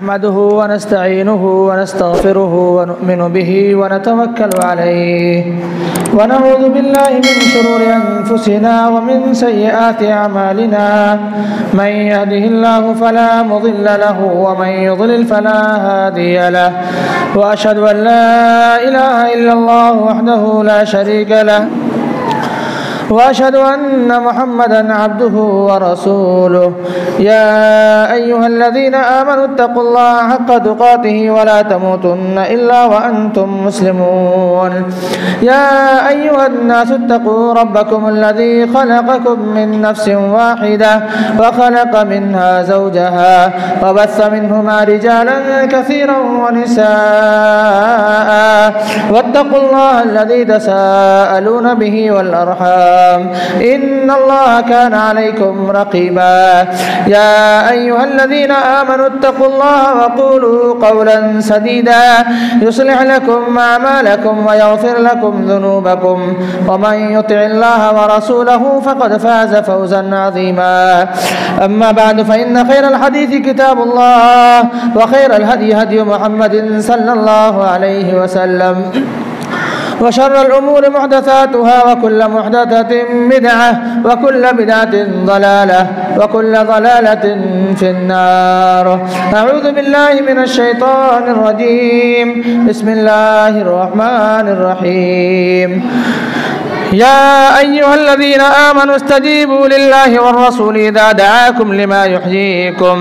نحمده ونستعينه ونستغفره ونؤمن به ونتوكل عليه ونعوذ بالله من شرور أنفسنا ومن سيئات أعمالنا من يهده الله فلا مضل له ومن يضلل فلا هادي له وأشهد أن لا إله إلا الله وحده لا شريك له وأشهد أن محمدًا عبده ورسوله يا أيها الذين آمنوا اتقوا الله حق تقاته ولا تموتن إلا وأنتم مسلمون يا أيها الناس اتقوا ربكم الذي خلقكم من نفس واحدة وخلق منها زوجها وبث منهما رجالا كثيرا ونساء واتقوا الله الذي تساءلون به والأرحام إن الله كان عليكم رقيبا يا أيها الذين آمنوا اتقوا الله وقولوا قولا سديدا يصلح لكم أعمالكم ويغفر لكم ذنوبكم ومن يطع الله ورسوله فقد فاز فوزا عظيما أما بعد فإن خير الحديث كتاب الله وخير الهدي هدي محمد صلى الله عليه وسلم وشر الأمور محدثاتها وكل محدثة بدعة وكل بدعة ضلالة وكل ضلالة في النار أعوذ بالله من الشيطان الرجيم بسم الله الرحمن الرحيم يا أيها الذين آمنوا استجيبوا لله والرسول إذا دعاكم لما يحييكم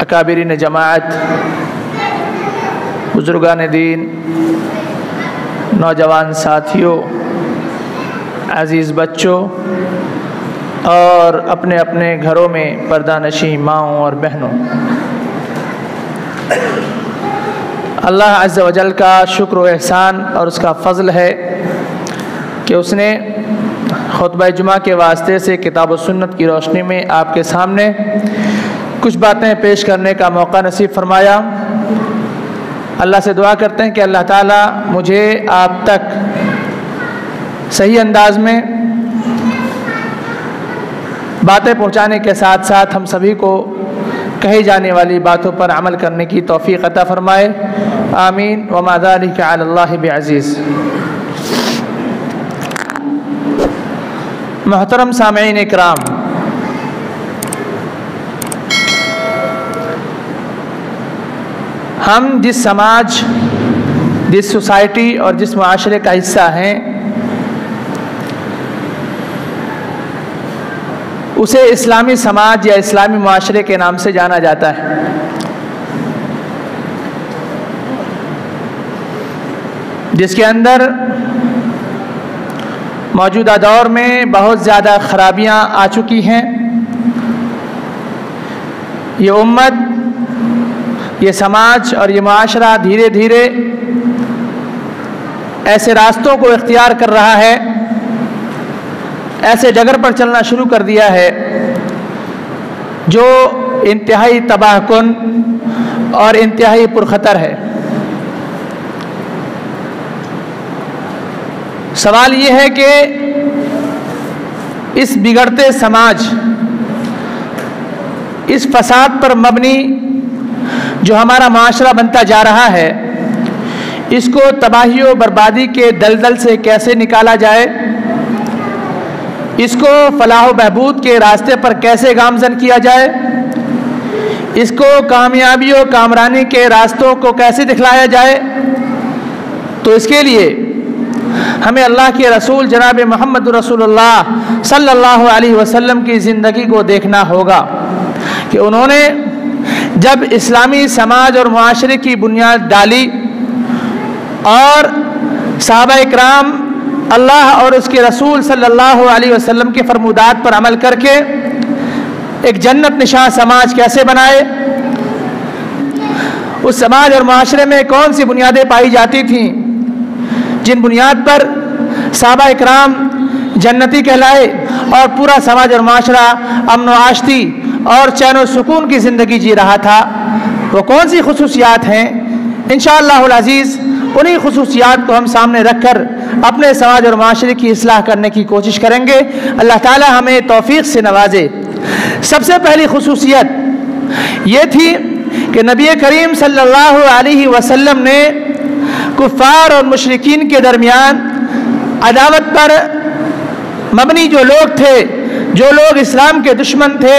اکابرین جماعت، بزرگان دین، نوجوان ساتھیوں، عزیز بچوں اور اپنے اپنے گھروں میں پردہ نشین ماؤں اور بہنوں، اللہ عز و جل کا شکر و احسان اور اس کا فضل ہے کہ اس نے خطبہ جمعہ کے واسطے سے کتاب و سنت کی روشنی میں آپ کے سامنے کچھ باتیں پیش کرنے کا موقع نصیب فرمایا۔ اللہ سے دعا کرتے ہیں کہ اللہ تعالیٰ مجھے آپ تک صحیح انداز میں باتیں پہنچانے کے ساتھ ساتھ ہم سبھی کو کہی جانے والی باتوں پر عمل کرنے کی توفیق عطا فرمائے، آمین وما ذلک علی اللہ بعزیز۔ محترم سامعین اکرام، ہم جس سماج، جس سوسائٹی اور جس معاشرے کا حصہ ہیں اسے اسلامی سماج یا اسلامی معاشرے کے نام سے جانا جاتا ہے۔ جس کے اندر موجودہ دور میں بہت زیادہ خرابیاں آ چکی ہیں۔ یہ امت، یہ سماج اور یہ معاشرہ دھیرے دھیرے ایسے راستوں کو اختیار کر رہا ہے، ایسے ڈگر پر چلنا شروع کر دیا ہے جو انتہائی تباہ کن اور انتہائی پرخطر ہے۔ سوال یہ ہے کہ اس بگڑتے سماج، اس فساد پر مبنی جو ہمارا معاشرہ بنتا جا رہا ہے، اس کو تباہی و بربادی کے دلدل سے کیسے نکالا جائے، اس کو فلاح و بہبود کے راستے پر کیسے گامزن کیا جائے، اس کو کامیابی و کامرانی کے راستوں کو کیسے دکھلایا جائے، تو اس کے لیے ہمیں اللہ کے رسول جناب محمد رسول اللہ صلی اللہ علیہ وسلم کی زندگی کو دیکھنا ہوگا کہ انہوں نے جب اسلامی سماج اور معاشرے کی بنیاد ڈالی اور صحابہ اکرام اللہ اور اس کے رسول صلی اللہ علیہ وسلم کے فرمودات پر عمل کر کے ایک جنت نشاں سماج کیسے بنائے، اس سماج اور معاشرے میں کون سی بنیادیں پائی جاتی تھیں جن بنیاد پر صحابہ اکرام جنتی کہلائے اور پورا سماج اور معاشرہ امن و آشتی اور چین و سکون کی زندگی جی رہا تھا، وہ کون سی خصوصیات ہیں انشاءاللہ العزیز انہی خصوصیات کو ہم سامنے رکھ کر اپنے سماج اور معاشرے کی اصلاح کرنے کی کوشش کریں گے۔ اللہ تعالی ہمیں توفیق سے نوازے۔ سب سے پہلی خصوصیت یہ تھی کہ نبی کریم صلی اللہ علیہ وسلم نے کفار اور مشرکین کے درمیان عداوت پر مبنی جو لوگ تھے، جو لوگ اسلام کے دشمن تھے،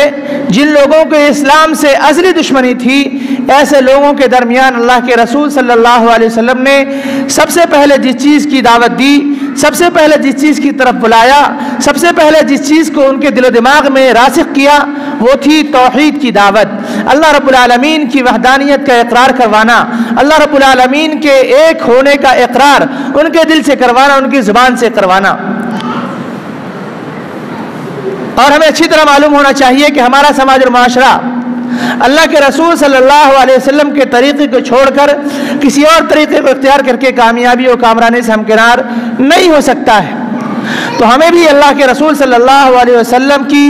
جن لوگوں کو اسلام سے ازلی دشمنی تھی، ایسے لوگوں کے درمیان اللہ کے رسول صلی اللہ علیہ وسلم نے سب سے پہلے جس چیز کی دعوت دی، سب سے پہلے جس چیز کی طرف بلایا، سب سے پہلے جس چیز کو ان کے دل و دماغ میں راسخ کیا، وہ تھی توحید کی دعوت، اللہ رب العالمین کی وحدانیت کا اقرار کروانا، اللہ رب العالمین کے ایک ہونے کا اقرار ان کے دل سے کروانا، ان کی زبان سے کروانا۔ اور ہمیں اچھی طرح معلوم ہونا چاہیے کہ ہمارا سماج اور معاشرہ اللہ کے رسول صلی اللہ علیہ وسلم کے طریقے کو چھوڑ کر کسی اور طریقے کو اختیار کر کے کامیابی اور کامرانی سے ہمکنار نہیں ہو سکتا ہے۔ تو ہمیں بھی اللہ کے رسول صلی اللہ علیہ وسلم کی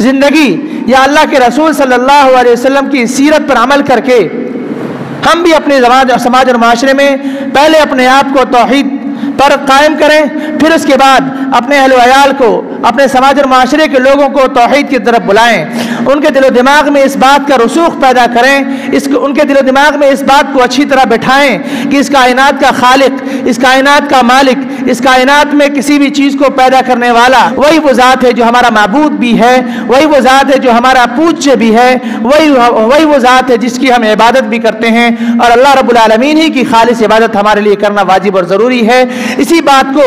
زندگی یا اللہ کے رسول صلی اللہ علیہ وسلم کی سیرت پر عمل کر کے ہم بھی اپنے سماج اور معاشرے میں پہلے اپنے آپ کو توحید پر قائم کریں، پھر اس کے بعد اپنے اہل و عیال کو، اپنے سماج اور معاشرے کے لوگوں کو توحید کی طرف بلائیں، ان کے دل و دماغ میں اس بات کا رسوخ پیدا کریں، ان کے دل و دماغ میں اس بات کو اچھی طرح بٹھائیں کہ اس کائنات کا خالق، اس کائنات کا مالک، اس کائنات میں کسی بھی چیز کو پیدا کرنے والا وہی وہ ذات ہے جو ہمارا معبود بھی ہے، وہی وہ ذات ہے جو ہمارا پوجیہ بھی ہے، وہی وہ ذات ہے جس کی ہم عبادت بھی کرتے ہیں، اور اللہ رب العالمین ہی کی خالص عبادت ہمارے لیے کرنا واجب اور ضروری ہے۔ اسی بات کو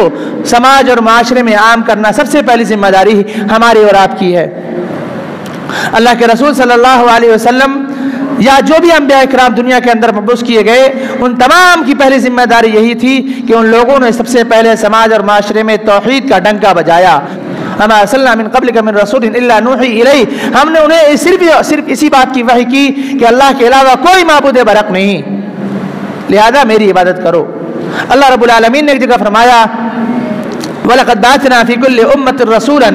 سماج اور معاشرے میں عام کرنا سب سے پہلی ذمہ داری ہماری اور آپ کی ہے۔ اللہ کے رسول صلی اللہ علیہ وسلم یا جو بھی انبیاء کرام دنیا کے اندر مبعوث کیے گئے، ان تمام کی پہلی ذمہ داری یہی تھی کہ ان لوگوں نے سب سے پہلے سماج اور معاشرے میں توحید کا ڈنکا بجایا۔ وما ارسلنا من قبلک من رسول الا نوحی الیہ، ہم نے انہیں صرف اسی بات کی وحی کی کہ اللہ کے علاوہ کوئی معبود برحق نہیں، لہذا میری عبادت کرو۔ اللہ رب العالمین نے ایک جگہ فرمایا وَلَقَدْ بَعَثْنَا فِي كُلِّ أُمَّةٍ رَسُولًا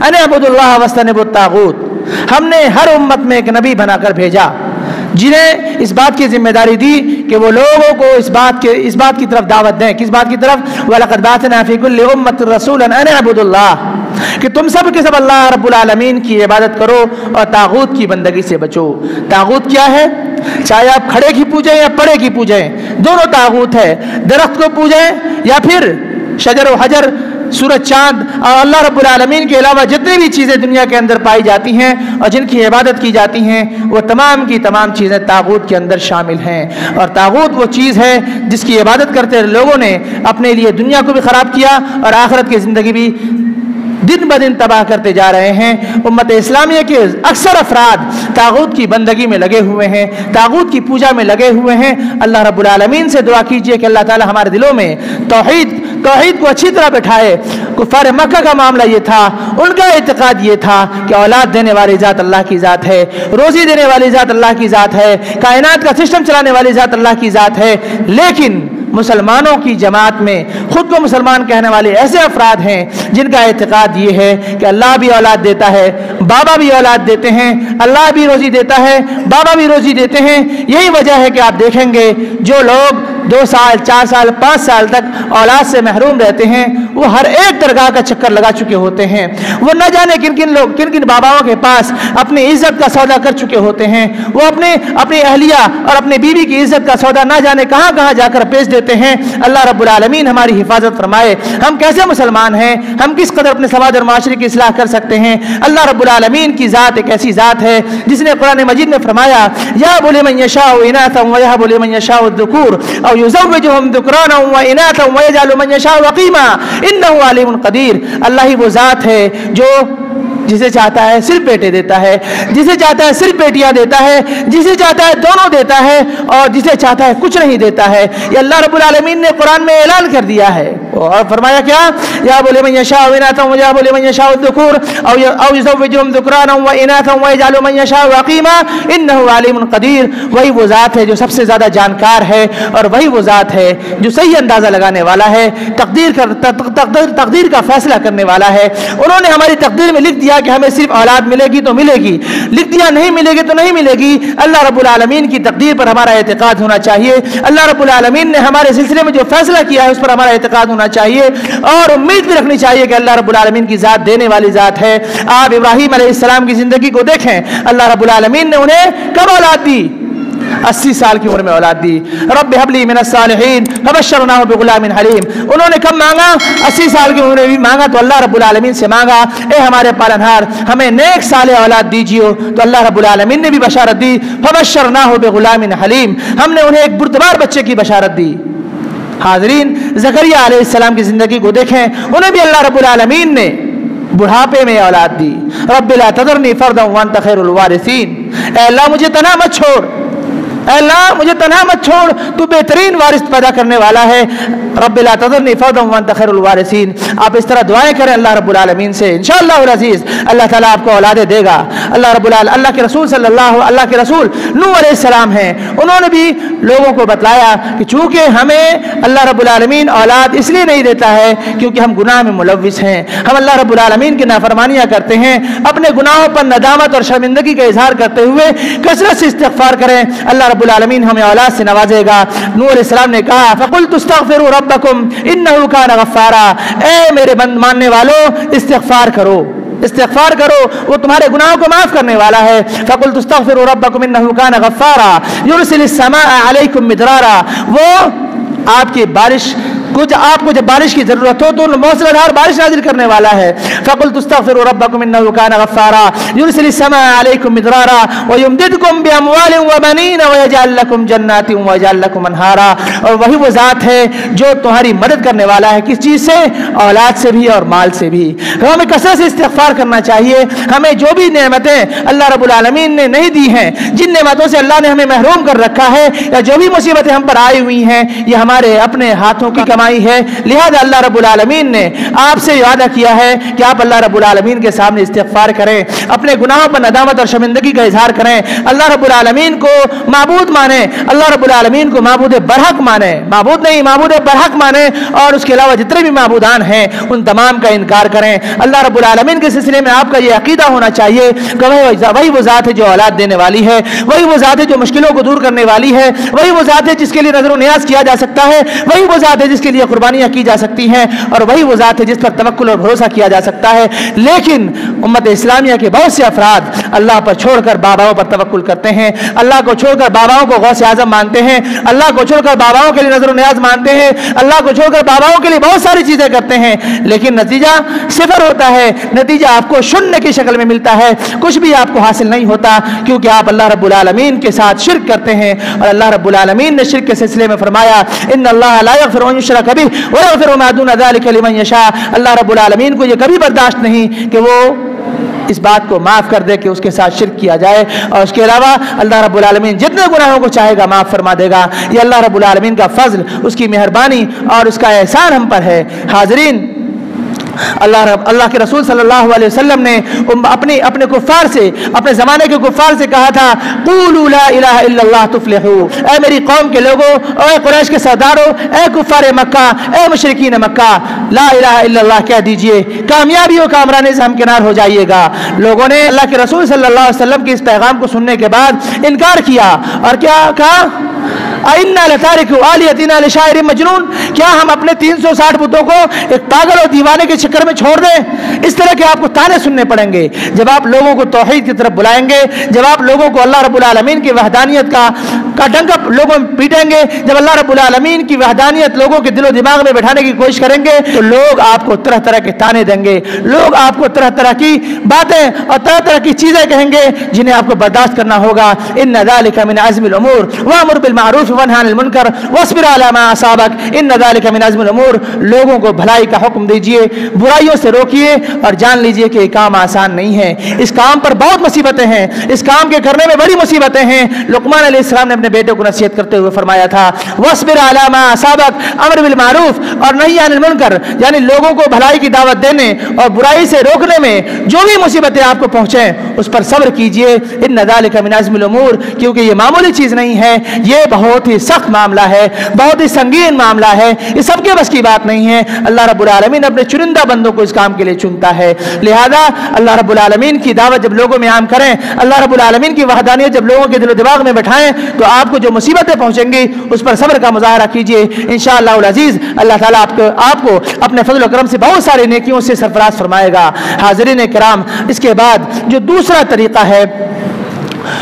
أَنِ اعْبُدُوا اللَّهَ وَاجْتَنِبُوا الطَّاغُوتَ، ہم نے ہر امت میں ایک نبی بنا کر بھیجا جنہیں اس بات کی ذمہ داری دی کہ وہ لوگوں کو اس بات کی طرف دعوت دیں۔ کس بات کی طرف؟ وَلَقَدْ بَعَثْنَا فِي كُلِّ أُمَّةٍ رَسُولًا أَنِ اعْبُدُوا اللَّهَ، کہ تم سب کے سب اللہ رب العالمین کی عبادت کرو اور طاغوت کی بندگی سے بچو۔ طاغوت کیا ہے؟ چاہے آپ کھڑے کی پوجیں یا پڑے کی پوجیں، دونوں طاغوت ہے۔ درخت کو پوجیں یا پھر شجر و حجر، سورج چاند اور اللہ رب العالمین کے علاوہ جتنی بھی چیزیں دنیا کے اندر پائی جاتی ہیں اور جن کی عبادت کی جاتی ہیں، وہ تمام کی تمام چیزیں طاغوت کے اندر شامل ہیں۔ اور طاغوت وہ چیز ہے جس کی عبادت کرتے لوگوں نے اپنے لیے دنیا کو بھی خراب کیا اور آخرت کی زندگی بھی دن بدن تباہ کرتے جا رہے ہیں۔ امت اسلامیہ کے اکثر افراد طاغوت کی بندگی میں لگے ہوئے ہیں، طاغوت کی پوجا میں لگے ہوئے ہیں۔ اللہ رب العالمین سے دعا کیجئے کہ اللہ تعالی ہمارے دلوں میں توحید کو اچھی طرح بٹھائے۔ کفار مکہ کا معاملہ یہ تھا، ان کا اعتقاد یہ تھا کہ اولاد دینے والی ذات اللہ کی ذات ہے، روزی دینے والی ذات اللہ کی ذات ہے، کائنات کا سسٹم چلانے والی ذات اللہ کی ذات ہے، لیکن مسلمانوں کی جماعت میں خود کو مسلمان کہنے والے ایسے افراد ہیں جن کا اعتقاد یہ ہے کہ اللہ بھی اولاد دیتا ہے، بابا بھی اولاد دیتے ہیں، اللہ بھی روزی دیتا ہے، بابا بھی روزی دیتے ہیں۔ یہی وجہ ہے کہ آپ دیکھیں گے جو لوگ 2 سال 4 سال 5 سال تک اولاد سے محروم رہتے ہیں، وہ ہر ایک درگاہ کا چکر لگا چکے ہوتے ہیں، وہ نہ جانے کن کن باباؤں کے پاس اپنی عزت کا سودا کر چکے ہوتے ہیں، وہ اپنی اہلیہ اور اپنے بیوی کی عزت کا سودا نہ جانے کہاں کہاں جا کر پیش دیتے ہیں۔ اللہ رب العالمین ہماری حفاظت فرمائے۔ ہم کیسے مسلمان ہیں؟ ہم کس قدر اپنے سماج اور معاشرے کی اصلاح کر سکتے ہیں؟ اللہ رب العالمین کی ذات ایک ایسی ذات ہے جس نے قرآن مجید میں فرمایا یَهْبُ لِمَن يَشَاءُ إِنَاثًا وَيَهْبُ لِمَن يَشَاءُ الذُّكُورَ أَوْ يُزَوِّجُهُمْ ذُكْرَانًا وَإِنَاثًا وَيَجْعَلُ مَن يَشَاءُ عَقِيمًا إِنَّهُ عَلِيمٌ قَدِيرٌ۔ اللہ ہی وہ ذات ہے جو جسے چاہتا ہے صرف بیٹے دیتا ہے، جسے چاہتا ہے صرف بیٹیاں دیتا ہے، جسے چاہتا ہے دونوں دیتا ہے، اور جسے چاہتا ہے کچھ نہیں دیتا ہے۔ یہ اللہ رب العالمین نے قرآن میں اعلان کر دیا ہے اور فرمایا کیا؟ يَهْبُ لِمَن يَشَاءُ إِنَاثًا وَيَهْبُ لِمَن يَشَاءُ الذُّكُورَ أَوْ يُزَوِّجُهُمْ ذُكْرَانًا وَإِنَاثًا وَيَجْعَلُ مَن يَشَاءُ عَقِيمًا إِنَّهُ عَلِيمٌ قَدِيرٌ۔ وہی وہ ذات ہے جو سب سے زیادہ جانکار ہے، اور وہی وہ ذات ہے جو صحیح اندازہ لگانے والا ہے، تقدیر کا فیصلہ کرنے والا ہے۔ انہوں نے ہماری تقدیر میں لکھ دیا کہ ہمیں صرف اولاد ملے گی تو ملے گی, لکھ دیا نہیں ملے گی تو نہیں ملے گی. اللہ رب العالمین کی تقدیر پر ہمارا اعتقاد ہونا چاہیے. اللہ رب العالمین نے ہمارے سلسلے میں جو فیصلہ کیا ہے اس پر ہمارا اعتقاد ہونا چاہیے, اور امید بھی رکھنی چاہیے کہ اللہ رب العالمین کی ذات دینے والی ذات ہے. آپ ابراہیم علیہ السلام کی زندگی کو دیکھیں, اللہ رب العالمین نے انہیں کب اولاد دی؟ 80 سال کی عمر میں اولاد دی. رب هب لي من الصالحین فبشرناه بغلام حلیم. انہوں نے کب مانگا؟ 80 سال کی عمر میں بھی مانگا تو اللہ رب العالمین سے مانگا, اے ہمارے پالنہار ہمیں نیک صالح اولاد دیجیے, تو اللہ رب العالمین نے بھی بشارت دی. فبشرناه بغلام حلیم, ہم نے انہیں ایک بردبار بچے کی بشارت دی. حاضرین, زکریا علیہ السلام کی زندگی کو دیکھیں, انہیں بھی اللہ رب العالمین نے بڑھاپے میں اولاد دی. رب لا تذرنی فردا وانت خیر الوارثین. اے اللہ مجھے تنہا مت چھوڑ, اے اللہ مجھے تنہا مت چھوڑ, تو بہترین وارث پیدا کرنے والا ہے. رب لا تذرنی فردا وانت خیر الوارثین. آپ اس طرح دعائیں کریں اللہ رب العالمین سے, انشاءاللہ العزیز اللہ تعالیٰ آپ کو اولادیں دے گا. اللہ کے رسول اللہ کے رسول نوح علیہ السلام ہیں, انہوں نے بھی لوگوں کو بتلایا کہ چونکہ ہمیں اللہ رب العالمین اولاد اس لیے نہیں دیتا ہے کیونکہ ہم گناہ میں ملوث ہیں, ہم اللہ رب العالمین کی نافرمانیاں کرتے ہیں. اپنے گناہوں پر ندامت اور شرمندگی کا اظہار کرتے ہوئے کثرت سے استغفار کریں, اللہ رب العالمین ہمیں اولاد سے نوازے گا. نوح علیہ السلام نے کہا فقلت استغفروا ربکم انہ کان غفارا. اے میرے ماننے والوں استغفار کرو, استغفار کرو, وہ تمہارے گناہوں کو معاف کرنے والا ہے. فقلت استغفروا ربکم انہ کان غفارا یرسل السماء علیکم مدرارا. وہ آپ کی بارش آپ کو جب بارش کی ضرورت ہو تو موسلادھار بارش نازل کرنے والا ہے. فقلت استغفروا ربکم انہ کان غفارا یرسل السماء علیکم مدرارا ویمددکم باموال وبنین ویجعل لکم جنات ویجعل لکم انہارا. اور وہی وہ ذات ہے جو تمہاری مدد کرنے والا ہے, کس چیز سے؟ اولاد سے بھی اور مال سے بھی. ہمیں کثرت سے استغفار کرنا چاہیے. ہمیں جو بھی نعمتیں اللہ رب العالمین نے نہیں دی ہیں, جن نعمتوں سے اللہ نے ہمیں محروم کر رکھا ہے, یا جو بھی مصیبتیں ہم پر آئی ہوئی ہیں, یہ ہمارے اپنے ہاتھوں کی کمائی ہے. لہذا اللہ رب العالمین نے آپ سے وعدہ کیا ہے کہ آپ اللہ رب العالمین کے سامنے استغفار کریں, اپنے گناہوں پر ندامت اور شرمندگی کا اظہار کریں, اللہ رب العالمین کو معبود مانیں, اللہ رب العالمین کو معبود برحق مانیں, معبود نہیں معبود برحق مانیں, اور اس کے علاوہ جتنے بھی معبودان ہیں ان تمام کا انکار کریں. اللہ رب العالمین کے سلسلے میں آپ کا یہ عقیدہ ہونا چاہیے کہ وہی وہ ذات ہے جو اولاد دینے والی ہے, وہی وہ ذات ہے جو مشکلوں کو دور کرنے والی ہے, وہی وہ ذات ہے جس کے لیے نظر و نیاز کیا جا سکتا ہے, وہی وہ ذات ہے جس کے لیے قربانیاں کی جا سکتی ہیں, اور وہی وہ ذات ہے جس پر توکل اور بھروسہ کیا جا سکتا ہے. لیکن امت اسلامیہ کے بہت سے افراد اللہ پر چھوڑ کر باباؤں پر توکل کرتے ہیں, اللہ کو چھوڑ کر باباؤں کو غوث اعظم مانتے ہیں, اللہ کو چھوڑ کر باباؤں کے لیے نظر و نیاز مانتے ہیں, اللہ کو چھوڑ کر باباؤں کے لیے بہت ساری چیزیں کرتے ہیں, لیکن نتیجہ صفر ہوتا ہے. نتیجہ آپ کو شنیہ کی شکل میں ملتا ہے, کچھ بھی آپ کو حاصل نہیں ہوتا, کیونکہ آپ اللہ رب العالمین کے ساتھ شرک کرتے ہیں. اور اللہ رب العالمین نے شرک کے سلسلے میں فرمایا ان اللہ لا یغفر ان یشرک بہ ویغفر ما دون ذلک لمن یشاء. اللہ رب العالمین کو یہ کبھی برداشت نہیں کہ وہ اس بات کو معاف کر دے کہ اس کے ساتھ شرک کیا جائے, اور اس کے علاوہ اللہ رب العالمین جتنے گناہوں کو چاہے گا معاف فرما دے گا. یہ اللہ رب العالمین کا فضل, اس کی مہربانی اور اس کا احسان ہم پر ہے. حاضرین, اللہ کے رسول صلی اللہ علیہ وسلم نے اپنے کفار سے, اپنے زمانے کے کفار سے کہا تھا قولوا لا الہ الا اللہ تفلحوا. اے میری قوم کے لوگوں, اے قریش کے سرداروں, اے کفار مکہ, اے مشرکین مکہ, لا الہ الا اللہ کہہ دیجئے, کامیابی و کامرانی سے ہمکنار ہو جائیے گا. لوگوں نے اللہ کے رسول صلی اللہ علیہ وسلم کے اس پیغام کو سننے کے بعد انکار کیا, اور کیا کہا؟ اِنَّا لَتَارِكُ آلِهَتِنَا لِشَاعِرٍ مَجْنُونٍ. کیا ہم اپنے 360 بتوں کو ایک پاگل اور دیوانے کے چکر میں چھوڑ دیں؟ اس طرح کے آپ کو تانے سننے پڑیں گے جب آپ لوگوں کو توحید کی طرف بلائیں گے, جب آپ لوگوں کو اللہ رب العالمین کی وحدانیت کا ڈنکا لوگوں میں پیٹیں گے, جب اللہ رب العالمین کی وحدانیت لوگوں کے دل و دماغ میں بٹھانے کی کوشش کریں گے, تو لوگ آپ کو طرح طرح کے تانے دیں گے, لوگ آپ کو طرح طرح کی باتیں اور طرح طرح کی چیزیں کہیں گے جنہیں آپ کو برداشت کرنا ہوگا. ان ذلک من عزم الامور وامر بالمعروف وانہا عن المنکر واصبر علی ما اصابک ان ذلک من عزم الامور. لوگوں کو بھلائی کا حکم دیجئے, برائیوں سے روکیے, اور جان لیجئے کہ یہ کام آسان نہیں ہے. اس کام پر بہت مصیبتیں ہیں, اس کام کے کرنے میں بڑی مصیبتیں ہیں. لقمان علیہ السلام نے اپنے بیٹے کو نصیحت کرتے ہوئے فرمایا تھا واصبر علی ما اصابک, امر بالمعروف اور نہی عن المنکر, یعنی لوگوں کو بھلائی کی دعوت دینے اور برائی سے روکنے میں جو بھی مصیبتیں آپ کو پہنچیں اس پر صبر کیجئے. ان ذلک من عزم الامور, کیونکہ یہ معمولی چیز نہیں ہے, یہ بہت بہت ہی سخت معاملہ ہے، بہت ہی سنگین معاملہ ہے، یہ سب کے بس کی بات نہیں ہے۔ اللہ رب العالمین اپنے چنندہ بندوں کو اس کام کے لیے چنتا ہے، لہذا اللہ رب العالمین کی دعوت جب لوگوں میں عام کریں، اللہ رب العالمین کی وحدانیت جب لوگوں کے دل و دماغ میں بٹھائیں، تو آپ کو جو مصیبتیں پہنچیں گی اس پر صبر کا مظاہرہ کیجیے، انشاءاللہ العزیز اللہ تعالیٰ آپ کو اپنے فضل و کرم سے بہت ساری نیکیوں سے سرفراز فرمائے گا۔ حاضرین کرام، اس کے بعد جو دوسرا طریقہ ہے،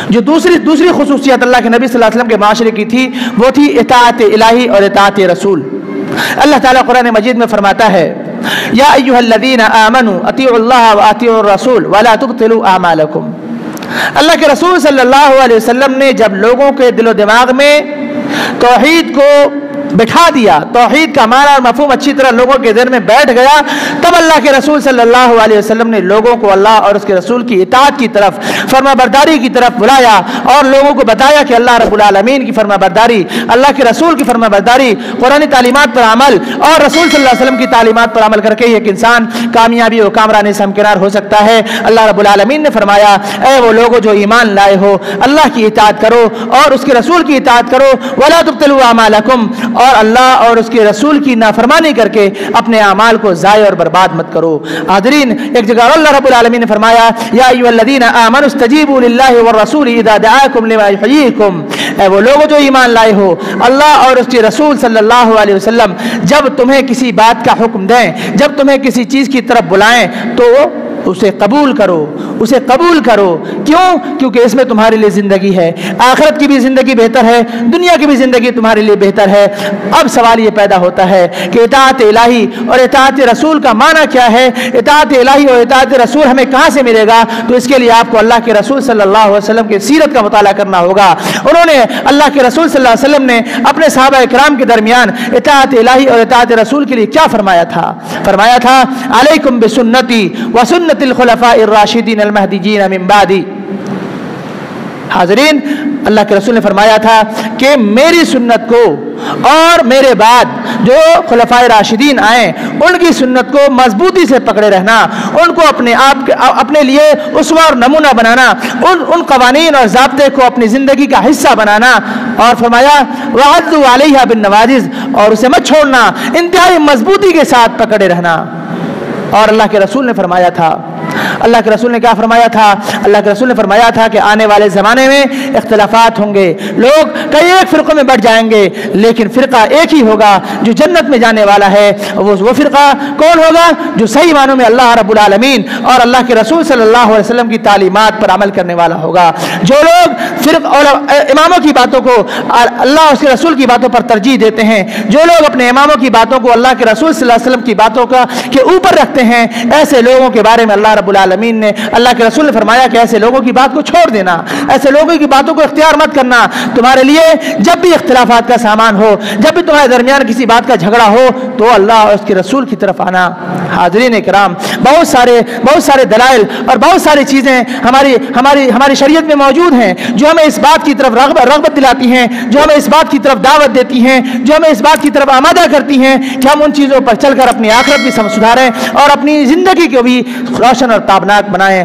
جو دوسری خصوصیت اللہ کے نبی صلی اللہ علیہ وسلم کے معاشرے کی تھی، وہ تھی اطاعت الہی اور اطاعت رسول۔ اللہ تعالیٰ قرآن مجید میں فرماتا ہے، یا ایھا الذین آمنوا اطیعوا اللہ واطیعوا الرسول ولا تبطلوا اعمالکم۔ اللہ کے رسول صلی اللہ علیہ وسلم نے جب لوگوں کے دل و دماغ میں توحید کو بٹھا دیا، توحید کا معنی اور مفہوم اچھی طرح لوگوں کے ذہن میں بیٹھ گیا، تب اللہ کے رسول صلی اللہ علیہ وسلم نے لوگوں کو اللہ اور اس کے رسول کی اطاعت کی طرف، فرما برداری کی طرف بلایا اور لوگوں کو بتایا کہ اللہ رب العالمین کی فرما برداری، اللہ کے رسول کی فرما برداری، قرآن تعلیمات پر عمل اور رسول صلی اللہ علیہ وسلم کی تعلیمات پر عمل کر کے ایک انسان کامیابی و کامرانی سے ہمکنار ہو سکتا ہے۔ اللہ رب العالمین نے فرمایا، اے وہ لوگوں جو ایمان لائے ہو، اللہ کی اطاعت کرو اور اس کے رسول کی اطاعت کرو، ولا تبطلوا اعمالکم، اور اللہ اور اس کے رسول کی نافرمانی کر کے اپنے اعمال کو ضائع اور برباد مت کرو۔ حاضرین، ایک جگہ اللہ رب العالمین نے فرمایا، یا ایھا الذین آمنوا استجیبوا للہ والرسول اذا دعاکم لما یحییکم، اے وہ لوگ جو ایمان لائے ہو، اللہ اور اس کے رسول صلی اللہ علیہ وسلم جب تمہیں کسی بات کا حکم دیں، جب تمہیں کسی چیز کی طرف بلائیں تو اسے قبول کرو، اسے قبول کرو۔ کیوں؟ کیونکہ اس میں تمہارے لیے زندگی ہے، آخرت کی بھی زندگی بہتر ہے، دنیا کی بھی زندگی تمہارے لیے بہتر ہے۔ اب سوال یہ پیدا ہوتا ہے کہ اطاعت الہی اور اطاعت رسول کا معنی کیا ہے؟ اطاعت الہی اور اطاعت رسول ہمیں کہاں سے ملے گا؟ تو اس کے لیے آپ کو اللہ کے رسول صلی اللہ علیہ وسلم کی سیرت کا مطالعہ کرنا ہوگا۔ انہوں نے، اللہ کے رسول صلی اللہ علیہ وسلم نے اپنے صحابہ کرام کے درمیان اطاعت الہی اور اطاعت رسول کے لیے کیا فرمایا تھا؟ فرمایا تھا، علیکم بسنتی وسنت الخلفاء الراشدین المہدیین من بعدی۔ حاضرین، اللہ کے رسول نے فرمایا تھا کہ میری سنت کو اور میرے بعد جو خلفائے راشدین آئیں ان کی سنت کو مضبوطی سے پکڑے رہنا، ان کو اپنے لیے اسوہ اور نمونہ بنانا، ان قوانین اور ضابطے کو اپنی زندگی کا حصہ بنانا، اور فرمایا وعضوا علیہا بالنواجذ، اور اسے مت چھوڑنا، انتہائی مضبوطی کے ساتھ پکڑے رہنا۔ اور اللہ کے رسول نے فرمایا تھا، اللہ کے رسول نے کیا فرمایا تھا؟ اللہ کے رسول نے فرمایا تھا کہ آنے والے زمانے میں اختلافات ہوں گے، لوگ کئی ایک فرقوں میں بٹ جائیں گے، لیکن فرقہ ایک ہی ہوگا جو جنت میں جانے والا ہے۔ وہ فرقہ کون ہوگا؟ جو صحیح معنوں میں اللہ رب العالمین اور اللہ کے رسول صلی اللہ علیہ وسلم کی تعلیمات پر عمل کرنے والا ہوگا۔ جو لوگ اور اماموں کی باتوں کو اللہ اور اس کے رسول کی باتوں پر ترجیح دیتے ہیں، جو لوگ اپنے اماموں کی باتوں کو اللہ کے رسول صلی اللہ علیہ وسلم کی باتوں کے اوپر رکھتے ہیں، ایسے لوگوں کے بارے میں اللہ رب العالمین نے، اللہ کے رسول نے فرمایا کہ ایسے لوگوں کی بات کو چھوڑ دینا، ایسے لوگوں کی باتوں کو اختیار مت کرنا۔ تمہارے لیے جب بھی اختلافات کا سامان ہو، جب بھی تمہارے درمیان کسی بات کا جھگڑا ہو، تو اللہ اور اس کے رسول کی طرف آنا۔ حاضرین کرام، بہت سارے دلائل اور بہت ساری چیزیں ہماری شریعت میں موجود ہیں جو ہمیں اس بات کی طرف رغبت دلاتی ہیں، جو ہمیں اس بات کی طرف دعوت دیتی ہیں، جو ہمیں اس بات کی طرف آمادہ کرتی ہیں کہ ہم ان چیزوں پر چل کر اپنی آخرت بھی سدھاریں اور اپنی زندگی کو بھی روشن اور تابناک بنائیں۔